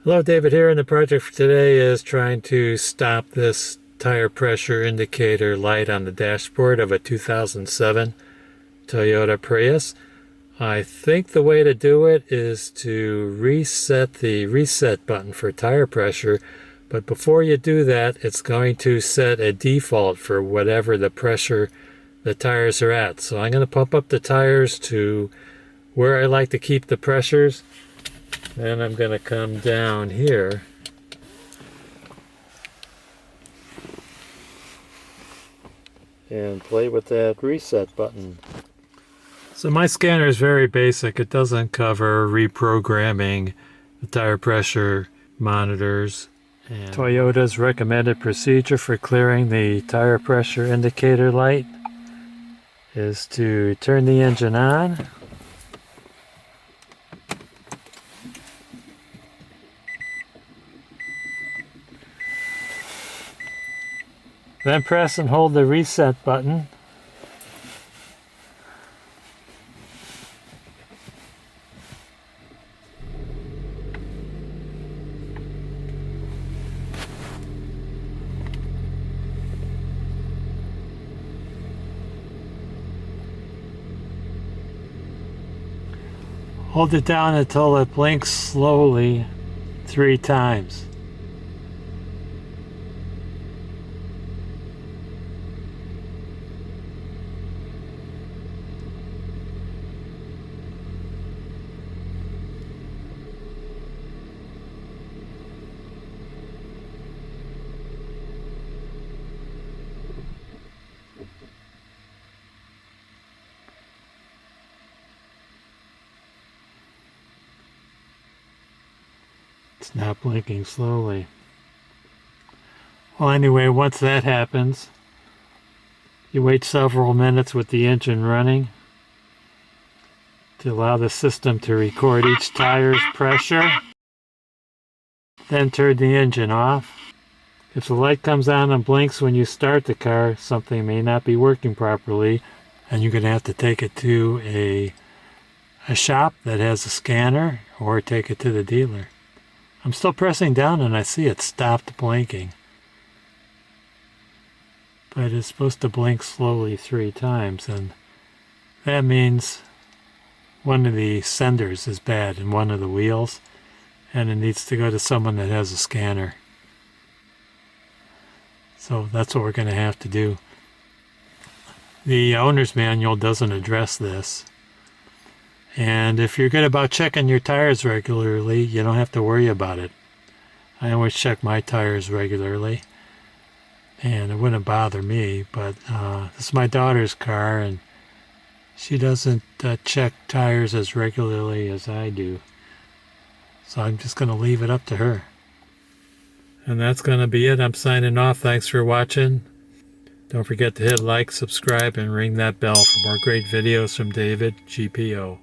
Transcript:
Hello, David here, and the project for today is trying to stop this tire pressure indicator light on the dashboard of a 2007 Toyota Prius. I think the way to do it is to reset the reset button for tire pressure, but before you do that, it's going to set a default for whatever the pressure the tires are at. So I'm going to pump up the tires to where I like to keep the pressures. Then I'm going to come down here and play with that reset button. So my scanner is very basic. It doesn't cover reprogramming the tire pressure monitors. And Toyota's recommended procedure for clearing the tire pressure indicator light is to turn the engine on. Then press and hold the reset button. Hold it down until it blinks slowly 3 times. It's not blinking slowly. Well, anyway, once that happens, you wait several minutes with the engine running to allow the system to record each tire's pressure. Then turn the engine off. If the light comes on and blinks when you start the car, something may not be working properly, and you're going to have to take it to a shop that has a scanner or take it to the dealer. I'm still pressing down and I see it stopped blinking. But it's supposed to blink slowly 3 times, and that means one of the senders is bad in one of the wheels, and it needs to go to someone that has a scanner. So that's what we're going to have to do. The owner's manual doesn't address this. And if you're good about checking your tires regularly, you don't have to worry about it. I always check my tires regularly, and it wouldn't bother me, but this is my daughter's car, and she doesn't check tires as regularly as I do. So I'm just going to leave it up to her. And that's going to be it. I'm signing off. Thanks for watching. Don't forget to hit like, subscribe, and ring that bell for more great videos from David GPO.